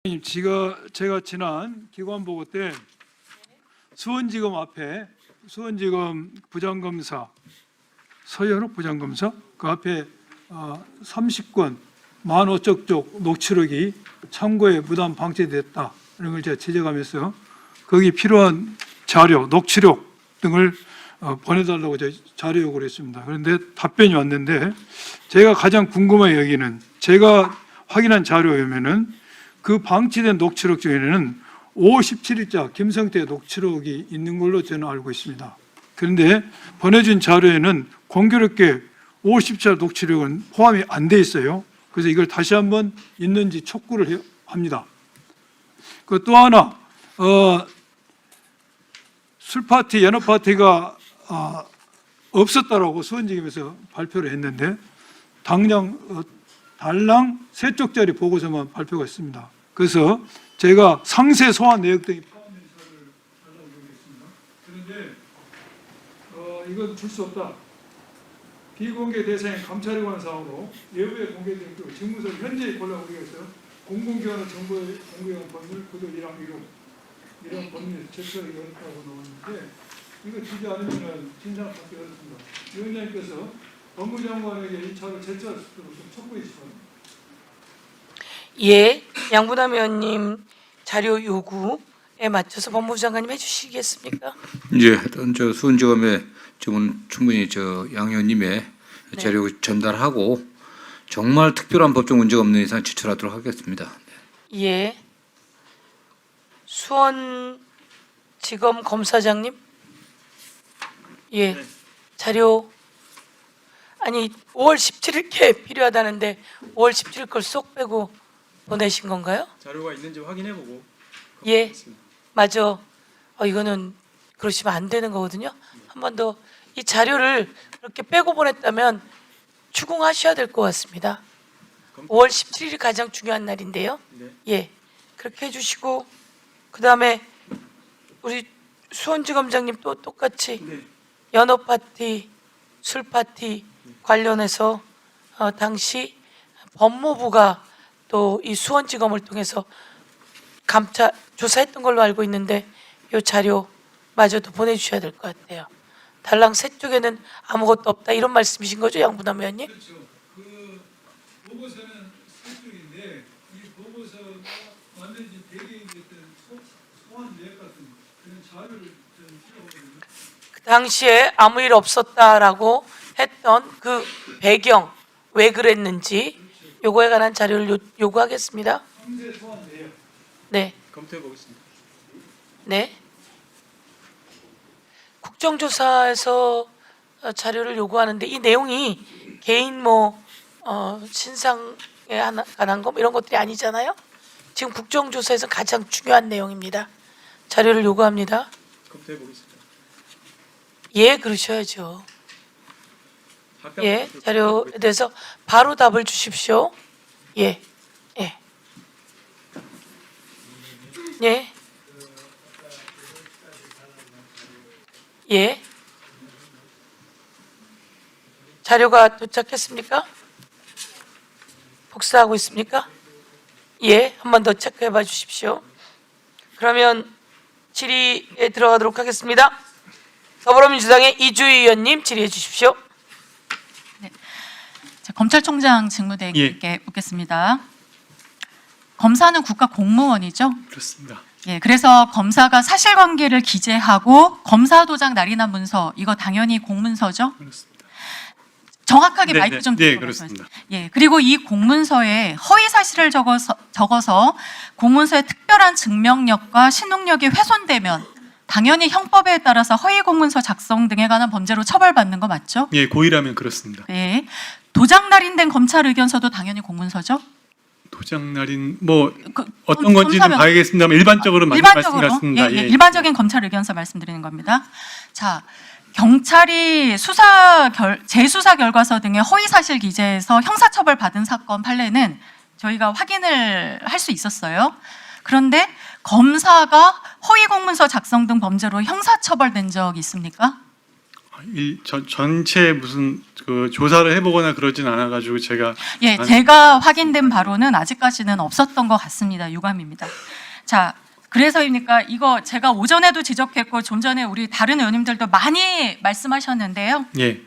제가 지난 기관보고 때 수원지검 앞에 수원지검 부장검사 서현욱 부장검사 그 앞에 30건 15,000쪽 녹취록이 참고에 무단 방치됐다 이런 걸 제가 지적하면서 거기 필요한 자료, 녹취록 등을 보내달라고 제가 자료 요구를 했습니다. 그런데 답변이 왔는데 제가 가장 궁금한 여기는 제가 확인한 자료에 보면은 그 방치된 녹취록 중에는 5월 17일자 김성태 녹취록이 있는 걸로 저는 알고 있습니다. 그런데 보내준 자료에는 공교롭게 5월 17일 녹취록은 포함이 안 돼 있어요. 그래서 이걸 다시 한번 있는지 촉구를 합니다. 그 또 하나 술파티, 연합파티가 없었다라고 수원지검에서 발표를 했는데 달랑 3쪽짜리 보고서만 발표가 있습니다. 그래서 제가 상세 소환 내역 등이 포함된 사를 달라고 요구했습니다. 그런데 이건 줄 수 없다. 비공개 대상의 감찰에 관한 사항으로 외부에 공개된 그 직무서 현재 권한 우리에서 공공기관의 정보에 공개한 법률 구조 1항 1호 이런 법률 제출하기 어렵다고 나왔는데 이거 주지 않으면 진상을 받기 어렵습니다. 위원장님께서 법무장관에게 이 차를 제출할 수 있도록 좀 촉구해 주시면. 예, 양부남 의원님 자료 요구에 맞춰서 법무부 장관님 해주시겠습니까? 예, 하여튼 저 수원지검에 지금 충분히 양 의원님의 자료 전달하고 정말 특별한 법적 문제가 없는 이상 제출하도록 하겠습니다. 예, 수원지검 검사장님, 예, 자료 아니 5월 17일께 필요하다는데 5월 17일 걸 쏙 빼고 보내신 건가요? 자료가 있는지 확인해보고. 예, 맞아. 이거는 그러시면 안 되는 거거든요. 한 번 더 이 자료를 그렇게 빼고 보냈다면 추궁하셔야 될 것 같습니다. 5월 17일이 가장 중요한 날인데요. 네. 예, 그렇게 해주시고 그 다음에 우리 수원지검장님 또 똑같이 네. 연어파티, 술파티 관련해서 당시 법무부가 또 이 수원지검을 통해서 감찰 조사했던 걸로 알고 있는데 이 자료마저도 보내주셔야 될 것 같아요. 달랑 3쪽에는 아무것도 없다 이런 말씀이신 거죠, 양부남 의원님? 그렇죠. 그 보고서는 3쪽인데 이 보고서가 만든지 배경이 됐던 소환 내역 같은 그런 자료를 좀 필요하거든요. 그 당시에 아무 일 없었다라고 했던 그 배경 왜 그랬는지 요거에 관한 자료를 요구하겠습니다. 상세 소환 내역. 네, 검토해보겠습니다. 네. 국정조사에서 자료를 요구하는데 이 내용이 개인 신상에 관한 거 이런 것들이 아니잖아요. 지금 국정조사에서 가장 중요한 내용입니다. 자료를 요구합니다. 검토해보겠습니다. 예, 그러셔야죠. 예, 자료에 대해서 바로 답을 주십시오. 예, 예, 예, 예. 자료가 도착했습니까? 복사하고 있습니까? 예, 한 번 더 체크해 봐 주십시오. 그러면 질의에 들어가도록 하겠습니다. 더불어민주당의 이주희 의원님 질의해 주십시오. 검찰총장 직무대행님께 묻겠습니다. 검사는 국가 공무원이죠? 그렇습니다. 예, 그래서 검사가 사실관계를 기재하고 검사도장 날인한 문서 이거 당연히 공문서죠? 그렇습니다. 정확하게 마이크 좀 네, 들고 그렇습니다. 예, 그리고 이 공문서에 허위 사실을 적어서 공문서의 특별한 증명력과 신용력이 훼손되면 당연히 형법에 따라서 허위 공문서 작성 등에 관한 범죄로 처벌받는 거 맞죠? 예, 고의라면 그렇습니다. 예, 도장 날인된 검찰 의견서도 당연히 공문서죠? 도장 날인 검사면- 어떤 건지는 봐야겠습니다만 일반적으로 맞는 말씀 같습니다. 예, 일반적인 검찰 의견서 말씀드리는 겁니다. 자, 경찰이 재수사 결과서 등의 허위 사실 기재해서 형사처벌 받은 사건 판례는 저희가 확인을 할 수 있었어요. 그런데 검사가 허위 공문서 작성 등 범죄로 형사처벌된 적 있습니까? 전체 무슨 그 조사를 해보거나 그러진 않아가지고 제가 예, 제가 확인된 바로는 아직까지는 없었던 것 같습니다. 유감입니다. 자, 그래서입니까? 이거 제가 오전에도 지적했고 좀 전에 우리 다른 의원님들도 많이 말씀하셨는데요. 예,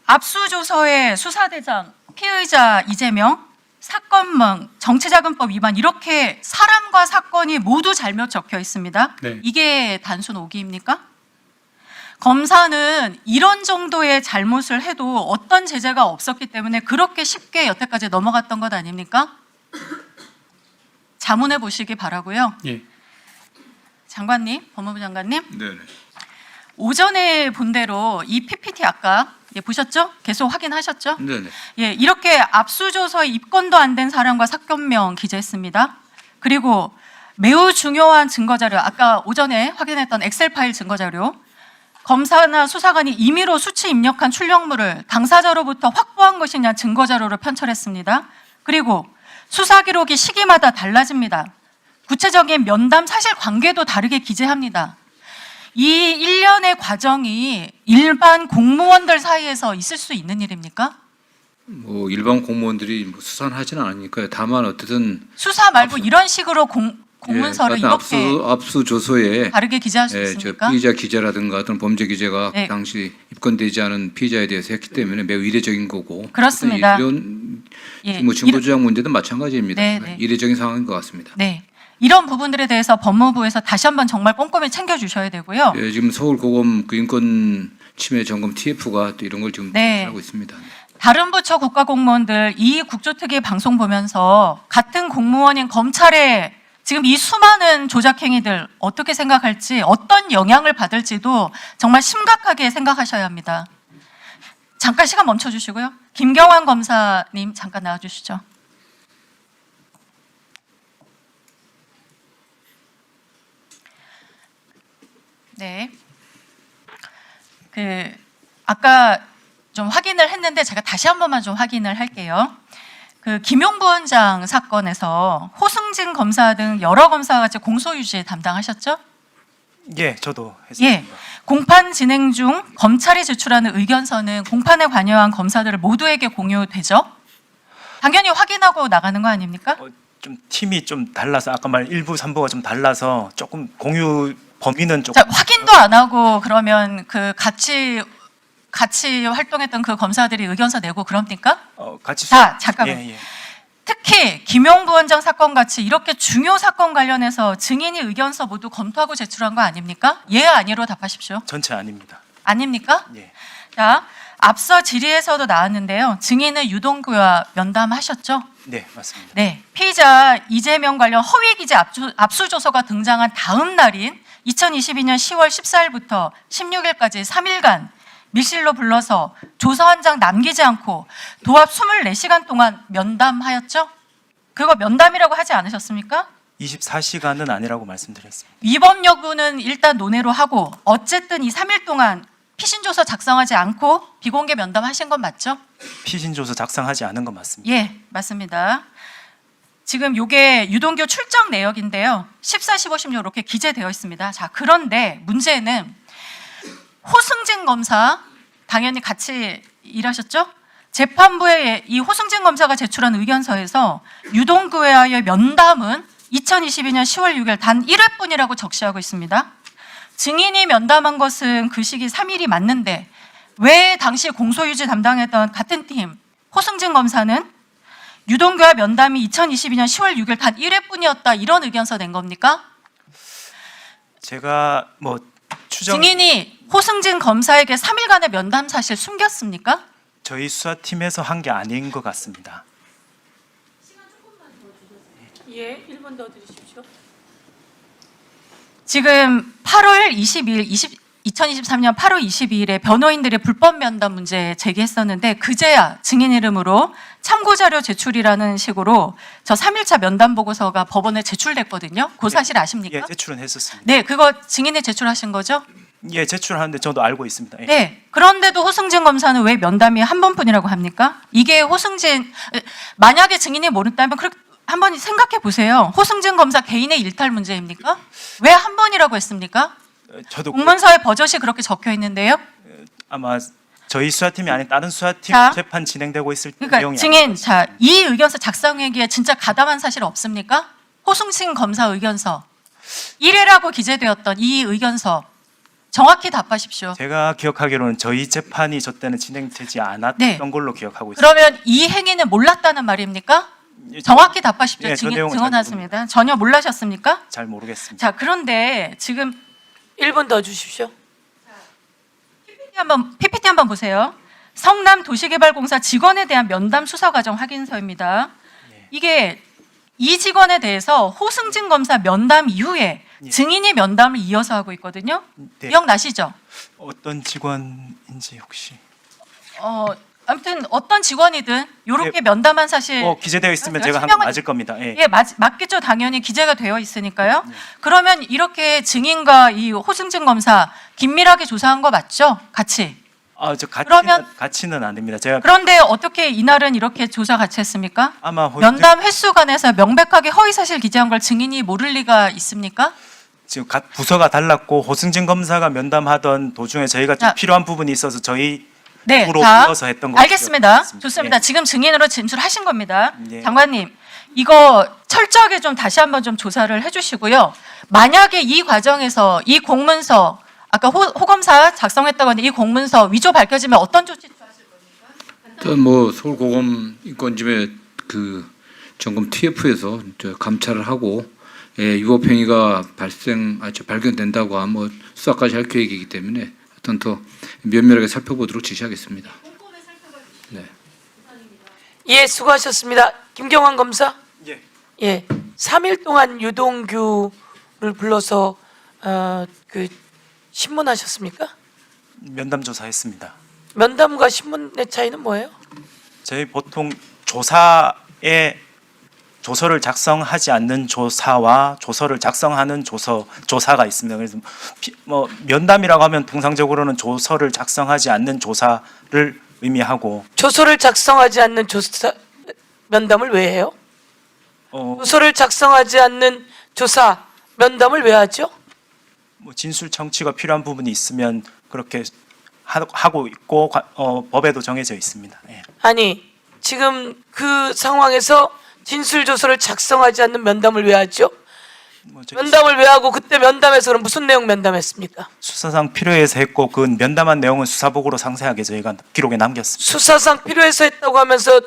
압수조서의 수사대장, 피의자 이재명, 사건망, 정치자금법 위반 이렇게 사람과 사건이 모두 잘못 적혀 있습니다. 네. 이게 단순 오기입니까? 검사는 이런 정도의 잘못을 해도 어떤 제재가 없었기 때문에 그렇게 쉽게 여태까지 넘어갔던 것 아닙니까? 자문해 보시기 바라고요. 예. 장관님, 법무부 장관님, 네네. 오전에 본 대로 이 PPT 아까 보셨죠? 계속 확인하셨죠? 네네. 예, 이렇게 압수조서에 입건도 안 된 사람과 사건명 기재했습니다. 그리고 매우 중요한 증거자료, 아까 오전에 확인했던 엑셀 파일 증거자료, 검사나 수사관이 임의로 수치 입력한 출력물을 당사자로부터 확보한 것이냐 증거자료로 편철했습니다. 그리고 수사 기록이 시기마다 달라집니다. 구체적인 면담 사실관계도 다르게 기재합니다. 이 일련의 과정이 일반 공무원들 사이에서 있을 수 있는 일입니까? 뭐 일반 공무원들이 뭐 수사는 하지는 않으니까요. 다만 어쨌든 수사 말고 이런 식으로 공문서를 이렇게 압수조서에 다르게 기재할 수 저 있습니까? 피의자 기재라든가 어떤 범죄 기재가 네. 당시 입건되지 않은 피의자에 대해서 했기 때문에 매우 이례적인 거고 그렇습니다. 이런 예, 뭐 증거조작 문제도 마찬가지입니다. 네, 네. 이례적인 상황인 것 같습니다. 네, 이런 부분들에 대해서 법무부에서 다시 한번 정말 꼼꼼히 챙겨주셔야 되고요. 예, 지금 서울고검 그 인권 침해 점검 TF가 또 이런 걸 지금 네. 하고 있습니다. 다른 부처 국가공무원들 이 국조특위 방송 보면서 같은 공무원인 검찰의 지금 이 수많은 조작 행위들 어떻게 생각할지 어떤 영향을 받을지도 정말 심각하게 생각하셔야 합니다. 잠깐 시간 멈춰주시고요. 김경환 검사님 잠깐 나와주시죠. 네. 아까 좀 확인을 했는데 제가 다시 한 번만 좀 확인을 할게요. 김용 부원장 사건에서 호승진 검사 등 여러 검사가 같이 공소유지 담당하셨죠? 예, 저도 했습니다. 예. 공판 진행 중 검찰이 제출하는 의견서는 공판에 관여한 검사들 모두에게 공유되죠? 당연히 확인하고 나가는 거 아닙니까? 좀 팀이 좀 달라서 아까 말 1부, 3부가 좀 달라서 조금 공유 범위는 조금 자, 확인도 안 하고 그러면 같이 활동했던 그 검사들이 의견서 내고 그럽니까? 같이 자, 잠깐만. 예, 예. 특히 김용 부원장 사건 같이 이렇게 중요 사건 관련해서 증인이 의견서 모두 검토하고 제출한 거 아닙니까? 예, 아니로 답하십시오. 전체 아닙니다. 아닙니까? 예. 자, 앞서 질의에서도 나왔는데요. 증인은 유동규와 면담하셨죠? 네, 맞습니다. 네. 피의자 이재명 관련 허위 기재 압수조서가 등장한 다음 날인 2022년 10월 14일부터 16일까지 3일간 밀실로 불러서 조서 한 장 남기지 않고 도합 24시간 동안 면담하였죠? 그거 면담이라고 하지 않으셨습니까? 24시간은 아니라고 말씀드렸습니다. 위법 여부는 일단 논의로 하고 어쨌든 이 3일 동안 피신조서 작성하지 않고 비공개 면담하신 건 맞죠? 피신조서 작성하지 않은 건 맞습니다. 예, 맞습니다. 지금 이게 유동규 출정 내역인데요. 14, 15, 16 이렇게 기재되어 있습니다. 자, 그런데 문제는 호승진 검사 당연히 같이 일하셨죠? 재판부에 이 호승진 검사가 제출한 의견서에서 유동규와의 면담은 2022년 10월 6일 단 1회뿐이라고 적시하고 있습니다. 증인이 면담한 것은 그 시기 3일이 맞는데 왜 당시 공소유지 담당했던 같은 팀 호승진 검사는 유동규와 면담이 2022년 10월 6일 단 1회뿐이었다 이런 의견서 낸 겁니까? 제가 뭐 증인이 호승진 검사에게 3일간의 면담 사실 숨겼습니까? 저희 수사팀에서 한 게 아닌 것 같습니다. 예, 1분 더 드리십시오. 지금 8월 22일 2023년 8월 22일에 변호인들의 불법 면담 문제 제기했었는데 그제야 증인 이름으로 참고자료 제출이라는 식으로 저 3일차 면담 보고서가 법원에 제출됐거든요. 그 사실 아십니까? 예, 제출은 했었습니다. 네, 그거 증인이 제출하신 거죠? 예, 제출하는데 저도 알고 있습니다. 예. 네. 그런데도 호승진 검사는 왜 면담이 한 번뿐이라고 합니까? 이게 만약에 증인이 모른다면 그렇게 한번 생각해 보세요. 호승진 검사 개인의 일탈 문제입니까? 왜 한 번이라고 했습니까? 저도 공문서에 버젓이 그렇게 적혀 있는데요. 아마 저희 수사팀이 아닌 다른 수사팀 자. 재판 진행되고 있을 때 그러니까 내용이 증인, 자, 이 의견서 작성하기에 진짜 가담한 사실 없습니까? 호승진 검사 의견서 1회라고 기재되었던 이 의견서 정확히 답하십시오. 제가 기억하기로는 저희 재판이 저 때는 진행되지 않았던 네. 걸로 기억하고 있습니다. 그러면 이 행위는 몰랐다는 말입니까? 정확히 답하십시오. 예, 저 내용은 잘 증언하십니다. 전혀 몰라셨습니까? 잘 모르겠습니다. 자, 그런데 지금 1분 더 주십시오. PPT 한번 보세요. 성남 도시개발공사 직원에 대한 면담 수사 과정 확인서입니다. 이게 이 직원에 대해서 호승진 검사 면담 이후에 예. 증인이 면담을 이어서 하고 있거든요. 네. 기억나시죠? 어떤 직원인지 혹시 아무튼 어떤 직원이든 이렇게 예. 면담한 사실 기재되어 있으면 제가 설명을- 한번 맞을 겁니다. 예. 예, 맞겠죠. 당연히 기재가 되어 있으니까요. 그러면 이렇게 증인과 이 호승진 검사 긴밀하게 조사한 거 맞죠? 같이. 저 그러면- 같이는 안 됩니다. 제가 그런데 어떻게 이날은 이렇게 조사 같이 했습니까? 아마 면담 횟수 관해서 명백하게 허위사실 기재한 걸 증인이 모를 리가 있습니까? 지금 부서가 달랐고 호승진 검사가 면담하던 도중에 저희가 좀 자. 필요한 부분이 있어서 저희 네, 으로 자, 이어서 했던 걸로 알겠습니다. 기억하고 좋습니다. 예. 지금 증인으로 진술하신 겁니다. 예. 장관님, 이거 철저하게 좀 다시 한번 좀 조사를 해주시고요. 만약에 이 과정에서 이 공문서 아까 호 검사 작성했다고 하는데 이 공문서 위조 밝혀지면 어떤 조치 취하실 겁니까? 일단 뭐 서울고검 인권팀의 그 점검 TF에서 감찰을 하고 위법 행위가 발견된다고 하면 뭐 수사까지 할 계획이기 때문에 어떤 더 면밀하게 살펴보도록 지시하겠습니다. 네. 예, 수고하셨습니다. 김경환 검사. 예. 예, 3일 동안 유동규를 불러서 신문하셨습니까? 면담 조사했습니다. 면담과 신문의 차이는 뭐예요? 저희 보통 조사에 조서를 작성하지 않는 조사와 조서를 작성하는 조사가 있습니다. 그래서 면담이라고 하면 통상적으로는 조서를 작성하지 않는 조사를 의미하고 조서를 작성하지 않는 조사 면담을 왜 해요? 조서를 작성하지 않는 조사 면담을 왜 하죠? 진술 청취가 필요한 부분이 있으면 그렇게 하고 있고 법에도 정해져 있습니다. 예. 아니, 지금 그 상황에서 진술 조서를 작성하지 않는 면담을 왜 하죠? 면담을 왜 하고 그때 면담에서 그럼 무슨 내용 면담했습니까? 수사상 필요해서 했고 그 면담한 내용은 수사복으로 상세하게 저희가 기록에 남겼습니다. 수사상 필요해서 했다고 하면서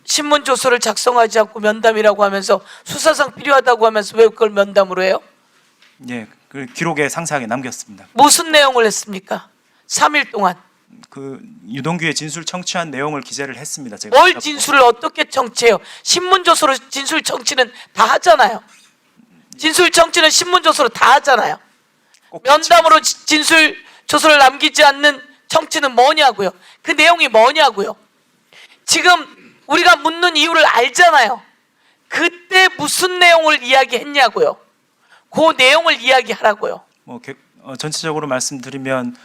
신문 조서를 작성하지 않고 면담이라고 하면서 수사상 필요하다고 하면서 왜 그걸 면담으로 해요? 예, 그 기록에 상세하게 남겼습니다. 무슨 내용을 했습니까? 3일 동안 그 유동규의 진술 청취한 내용을 기재를 했습니다. 제가 뭘 진술을 어떻게 청취해요? 신문 조서로 진술 청취는 다 하잖아요. 진술 청취는 신문 조서로 다 하잖아요. 꼭 면담으로 진술 조서를 남기지 않는 청취는 뭐냐고요? 그 내용이 뭐냐고요? 지금 우리가 묻는 이유를 알잖아요. 그때 무슨 내용을 이야기했냐고요? 그 내용을 이야기하라고요. 전체적으로 말씀드리면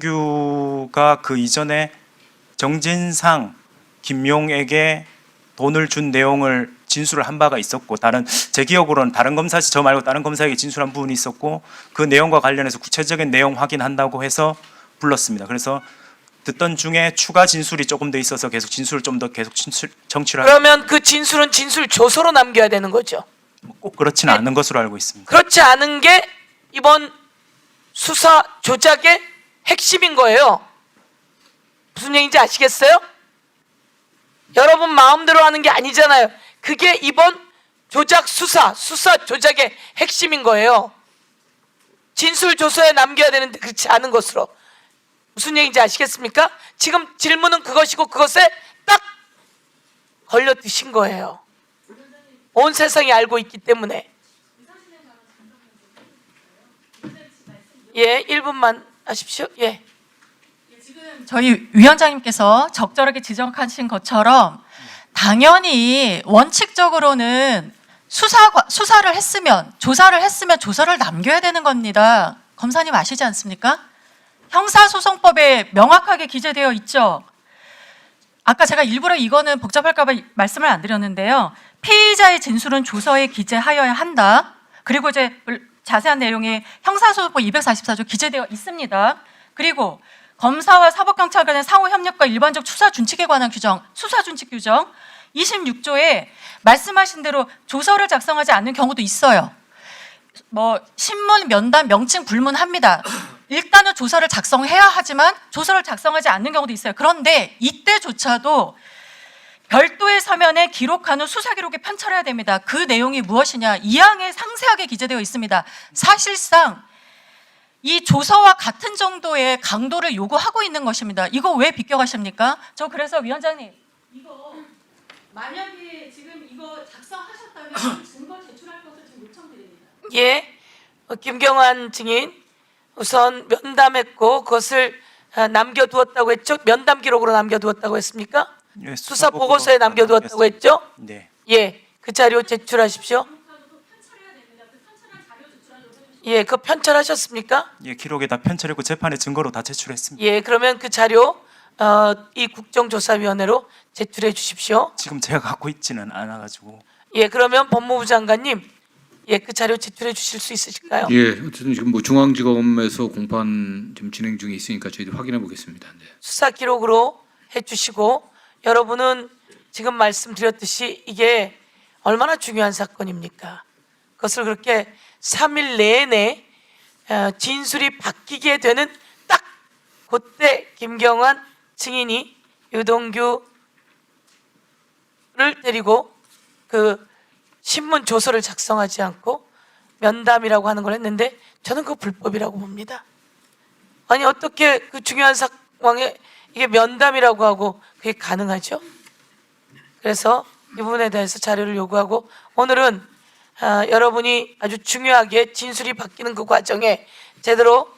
유동규가 그 이전에 정진상, 김용에게 돈을 준 내용을 진술을 한 바가 있었고 제 기억으로는 다른 검사 저 말고 다른 검사에게 진술한 부분이 있었고 그 내용과 관련해서 구체적인 내용 확인한다고 해서 불렀습니다. 그래서 듣던 중에 추가 진술이 조금 더 있어서 계속 진술을 좀 더 계속 정치를 그러면 그 진술은 진술 조서로 남겨야 되는 거죠. 꼭 그렇지는 않은 것으로 알고 있습니다. 그렇지 않은 게 이번 수사 조작의 핵심인 거예요. 무슨 얘기인지 아시겠어요? 여러분 마음대로 하는 게 아니잖아요. 그게 이번 조작 수사 조작의 핵심인 거예요. 진술 조서에 남겨야 되는데 그렇지 않은 것으로. 무슨 얘기인지 아시겠습니까? 지금 질문은 그것이고 그것에 딱 걸려 드신 거예요. 온 세상이 알고 있기 때문에. 예, 1분만 하십시오. 예. 저희 위원장님께서 적절하게 지적하신 것처럼 당연히 원칙적으로는 수사를 했으면 조사를 남겨야 되는 겁니다. 검사님 아시지 않습니까? 형사소송법에 명확하게 기재되어 있죠. 아까 제가 일부러 이거는 복잡할까 봐 말씀을 안 드렸는데요. 피의자의 진술은 조서에 기재하여야 한다. 그리고 이제 자세한 내용이 형사소송법 244조 기재되어 있습니다. 그리고 검사와 사법경찰 간의 상호 협력과 일반적 수사 준칙에 관한 규정, 수사 준칙 규정 26조에 말씀하신 대로 조서를 작성하지 않는 경우도 있어요. 뭐 신문, 면담, 명칭 불문합니다. 일단은 조서를 작성해야 하지만 조서를 작성하지 않는 경우도 있어요. 그런데 이때조차도 별도의 서면에 기록한 후 수사 기록에 편철해야 됩니다. 그 내용이 무엇이냐? 2항에 상세하게 기재되어 있습니다. 사실상 이 조서와 같은 정도의 강도를 요구하고 있는 것입니다. 이거 왜 비껴가십니까? 저 그래서 위원장님, 이거 만약에 지금 이거 작성하셨다면 증거 제출할 것을 지금 요청드립니다. 예, 김경환 증인 우선 면담했고 그것을 남겨두었다고 했죠? 면담 기록으로 남겨두었다고 했습니까? 예, 수사 보고서에 남겨두었다고 했죠? 네. 예, 그 자료 제출하십시오. 예, 그 편철하셨습니까? 예, 기록에다 편철했고 재판의 증거로 다 제출했습니다. 예, 그러면 그 자료 이 국정조사위원회로 제출해 주십시오. 지금 제가 갖고 있지는 않아가지고. 예, 그러면 법무부 장관님, 예, 그 자료 제출해 주실 수 있으실까요? 예, 어쨌든 지금 뭐 중앙지검에서 공판 지금 진행 중에 있으니까 저희들 확인해 보겠습니다. 네. 수사 기록으로 해주시고 여러분은 지금 말씀드렸듯이 이게 얼마나 중요한 사건입니까? 그것을 그렇게 3일 내내 진술이 바뀌게 되는 딱 그때 김경환 증인이 유동규를 데리고 그 신문 조서를 작성하지 않고 면담이라고 하는 걸 했는데 저는 그거 불법이라고 봅니다. 아니 어떻게 그 중요한 상황에 이게 면담이라고 하고 그게 가능하죠? 그래서 이 부분에 대해서 자료를 요구하고 오늘은 여러분이 아주 중요하게 진술이 바뀌는 그 과정에 제대로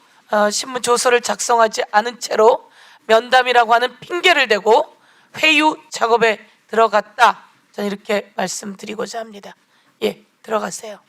신문 조서를 작성하지 않은 채로 면담이라고 하는 핑계를 대고 회유 작업에 들어갔다. 저는 이렇게 말씀드리고자 합니다. 예, 들어가세요.